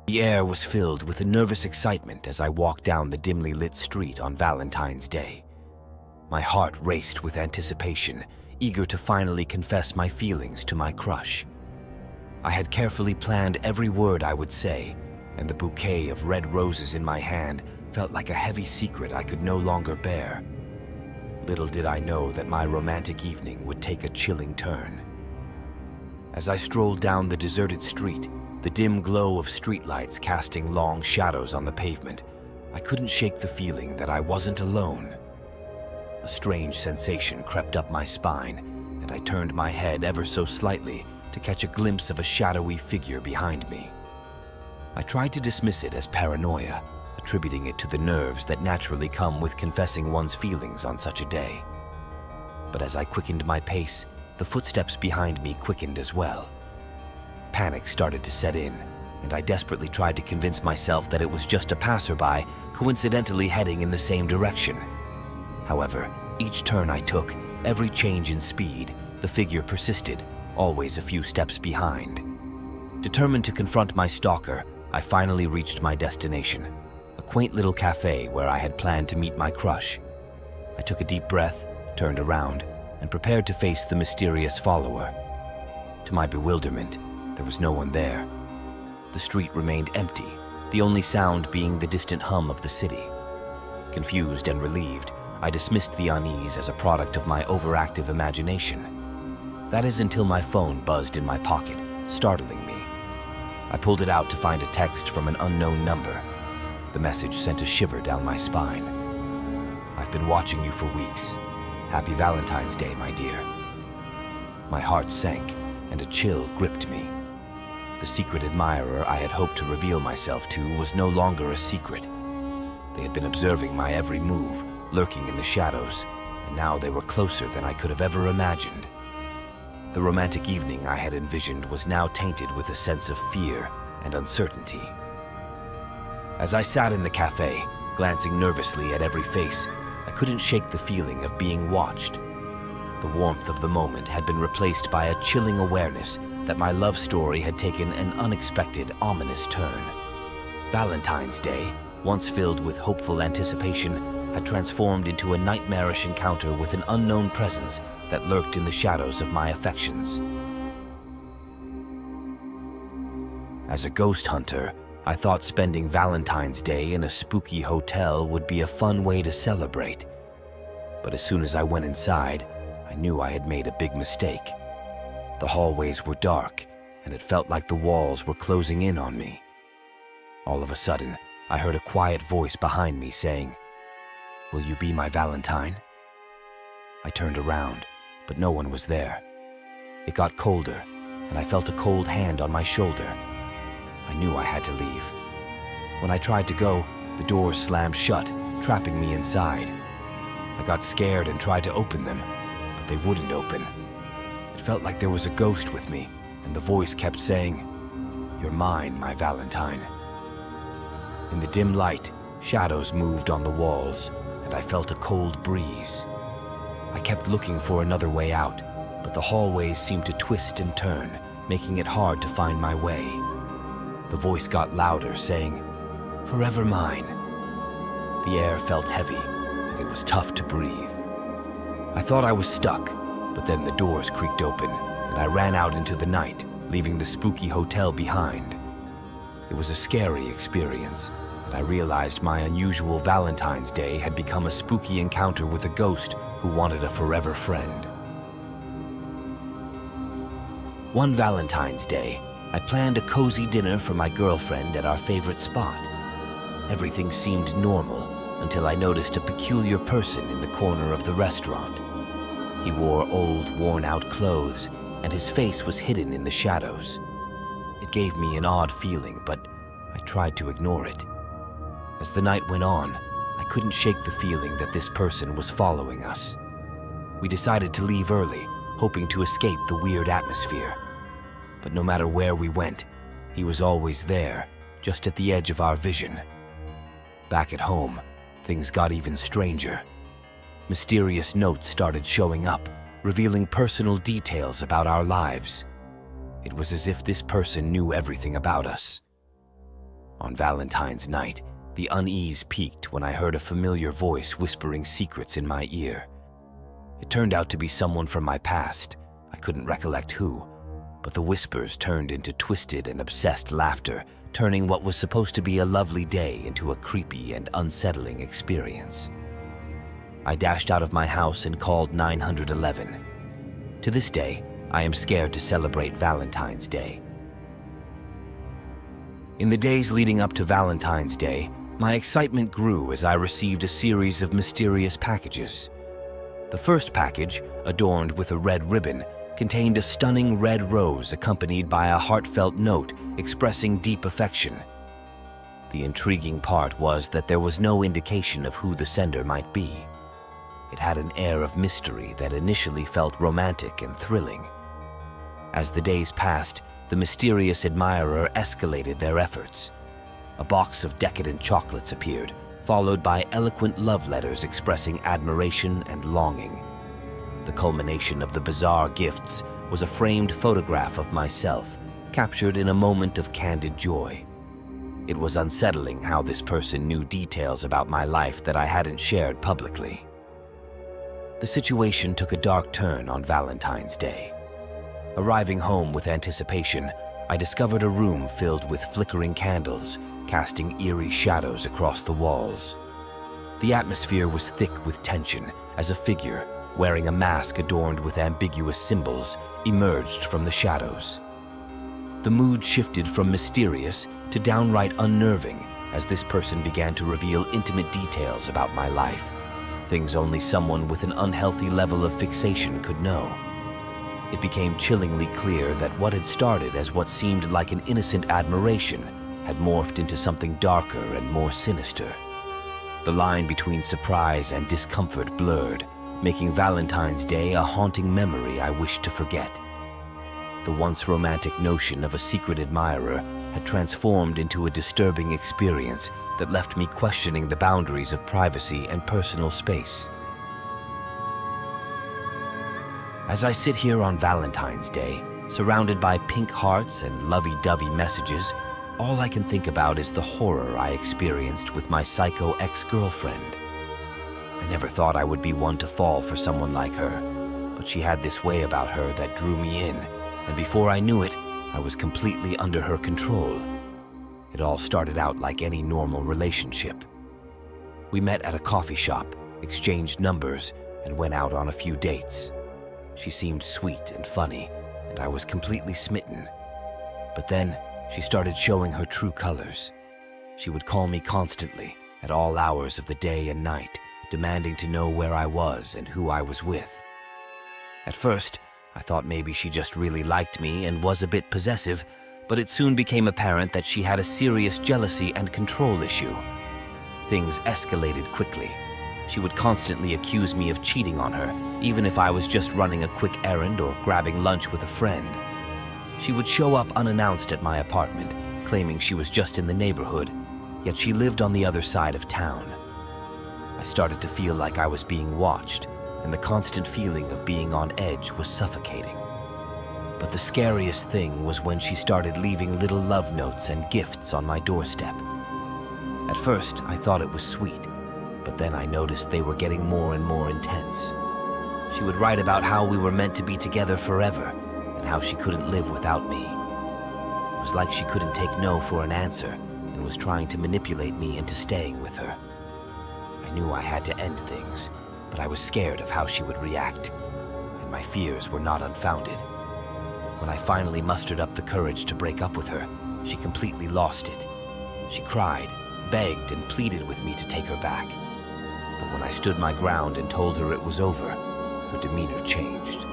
The air was filled with a nervous excitement as I walked down the dimly lit street on Valentine's Day. My heart raced with anticipation, eager to finally confess my feelings to my crush. I had carefully planned every word I would say, and the bouquet of red roses in my hand felt like a heavy secret I could no longer bear. Little did I know that my romantic evening would take a chilling turn. As I strolled down the deserted street, the dim glow of streetlights casting long shadows on the pavement, I couldn't shake the feeling that I wasn't alone. A strange sensation crept up my spine, and I turned my head ever so slightly to catch a glimpse of a shadowy figure behind me. I tried to dismiss it as paranoia, attributing it to the nerves that naturally come with confessing one's feelings on such a day. But as I quickened my pace, the footsteps behind me quickened as well. Panic started to set in, and I desperately tried to convince myself that it was just a passerby coincidentally heading in the same direction. However, each turn I took, every change in speed, the figure persisted, always a few steps behind. Determined to confront my stalker, I finally reached my destination, a quaint little cafe where I had planned to meet my crush. I took a deep breath, turned around, and prepared to face the mysterious follower. To my bewilderment, there was no one there. The street remained empty, the only sound being the distant hum of the city. Confused and relieved, I dismissed the unease as a product of my overactive imagination. That is until my phone buzzed in my pocket, startling me. I pulled it out to find a text from an unknown number. The message sent a shiver down my spine. "I've been watching you for weeks. Happy Valentine's Day, my dear." My heart sank, and a chill gripped me. The secret admirer I had hoped to reveal myself to was no longer a secret. They had been observing my every move, lurking in the shadows, and now they were closer than I could have ever imagined. The romantic evening I had envisioned was now tainted with a sense of fear and uncertainty. As I sat in the cafe, glancing nervously at every face, I couldn't shake the feeling of being watched. The warmth of the moment had been replaced by a chilling awareness that my love story had taken an unexpected, ominous turn. Valentine's Day, once filled with hopeful anticipation, had transformed into a nightmarish encounter with an unknown presence that lurked in the shadows of my affections. As a ghost hunter, I thought spending Valentine's Day in a spooky hotel would be a fun way to celebrate. But as soon as I went inside, I knew I had made a big mistake. The hallways were dark, and it felt like the walls were closing in on me. All of a sudden, I heard a quiet voice behind me saying, "Will you be my Valentine?" I turned around, but no one was there. It got colder, and I felt a cold hand on my shoulder. I knew I had to leave. When I tried to go, the doors slammed shut, trapping me inside. I got scared and tried to open them, but they wouldn't open. It felt like there was a ghost with me, and the voice kept saying, "You're mine, my Valentine." In the dim light, shadows moved on the walls, and I felt a cold breeze. I kept looking for another way out, but the hallways seemed to twist and turn, making it hard to find my way. The voice got louder, saying, "Forever mine." The air felt heavy, and it was tough to breathe. I thought I was stuck, but then the doors creaked open, and I ran out into the night, leaving the spooky hotel behind. It was a scary experience, and I realized my unusual Valentine's Day had become a spooky encounter with a ghost who wanted a forever friend. One Valentine's Day, I planned a cozy dinner for my girlfriend at our favorite spot. Everything seemed normal until I noticed a peculiar person in the corner of the restaurant. He wore old, worn-out clothes, and his face was hidden in the shadows. It gave me an odd feeling, but I tried to ignore it. As the night went on, I couldn't shake the feeling that this person was following us. We decided to leave early, hoping to escape the weird atmosphere. But no matter where we went, he was always there, just at the edge of our vision. Back at home, things got even stranger. Mysterious notes started showing up, revealing personal details about our lives. It was as if this person knew everything about us. On Valentine's night, the unease peaked when I heard a familiar voice whispering secrets in my ear. It turned out to be someone from my past. I couldn't recollect who, but the whispers turned into twisted and obsessed laughter, turning what was supposed to be a lovely day into a creepy and unsettling experience. I dashed out of my house and called 911. To this day, I am scared to celebrate Valentine's Day. In the days leading up to Valentine's Day, my excitement grew as I received a series of mysterious packages. The first package, adorned with a red ribbon, contained a stunning red rose accompanied by a heartfelt note expressing deep affection. The intriguing part was that there was no indication of who the sender might be. It had an air of mystery that initially felt romantic and thrilling. As the days passed, the mysterious admirer escalated their efforts. A box of decadent chocolates appeared, followed by eloquent love letters expressing admiration and longing. The culmination of the bizarre gifts was a framed photograph of myself, captured in a moment of candid joy. It was unsettling how this person knew details about my life that I hadn't shared publicly. The situation took a dark turn on Valentine's Day. Arriving home with anticipation, I discovered a room filled with flickering candles, casting eerie shadows across the walls. The atmosphere was thick with tension as a figure, wearing a mask adorned with ambiguous symbols, emerged from the shadows. The mood shifted from mysterious to downright unnerving as this person began to reveal intimate details about my life, things only someone with an unhealthy level of fixation could know. It became chillingly clear that what had started as what seemed like an innocent admiration had morphed into something darker and more sinister. The line between surprise and discomfort blurred, making Valentine's Day a haunting memory I wished to forget. The once romantic notion of a secret admirer had transformed into a disturbing experience that left me questioning the boundaries of privacy and personal space. As I sit here on Valentine's Day, surrounded by pink hearts and lovey-dovey messages, all I can think about is the horror I experienced with my psycho ex-girlfriend. I never thought I would be one to fall for someone like her, but she had this way about her that drew me in, and before I knew it, I was completely under her control. It all started out like any normal relationship. We met at a coffee shop, exchanged numbers, and went out on a few dates. She seemed sweet and funny, and I was completely smitten. But then, she started showing her true colors. She would call me constantly, at all hours of the day and night, demanding to know where I was and who I was with. At first, I thought maybe she just really liked me and was a bit possessive, but it soon became apparent that she had a serious jealousy and control issue. Things escalated quickly. She would constantly accuse me of cheating on her, even if I was just running a quick errand or grabbing lunch with a friend. She would show up unannounced at my apartment, claiming she was just in the neighborhood, yet she lived on the other side of town. I started to feel like I was being watched, and the constant feeling of being on edge was suffocating. But the scariest thing was when she started leaving little love notes and gifts on my doorstep. At first, I thought it was sweet, but then I noticed they were getting more and more intense. She would write about how we were meant to be together forever, and how she couldn't live without me. It was like she couldn't take no for an answer, and was trying to manipulate me into staying with her. I knew I had to end things, but I was scared of how she would react, and my fears were not unfounded. When I finally mustered up the courage to break up with her, she completely lost it. She cried, begged, and pleaded with me to take her back. But when I stood my ground and told her it was over, her demeanor changed.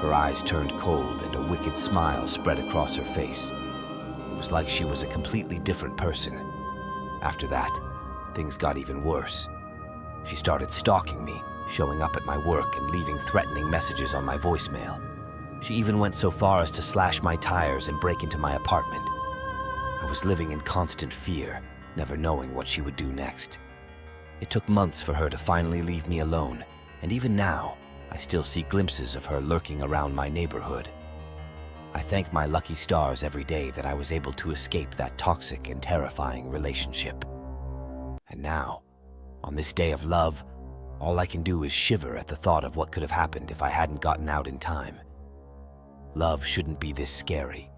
Her eyes turned cold and a wicked smile spread across her face. It was like she was a completely different person. After that, things got even worse. She started stalking me, showing up at my work and leaving threatening messages on my voicemail. She even went so far as to slash my tires and break into my apartment. I was living in constant fear, never knowing what she would do next. It took months for her to finally leave me alone, and even now, I still see glimpses of her lurking around my neighborhood. I thank my lucky stars every day that I was able to escape that toxic and terrifying relationship. And now, on this day of love, all I can do is shiver at the thought of what could have happened if I hadn't gotten out in time. Love shouldn't be this scary.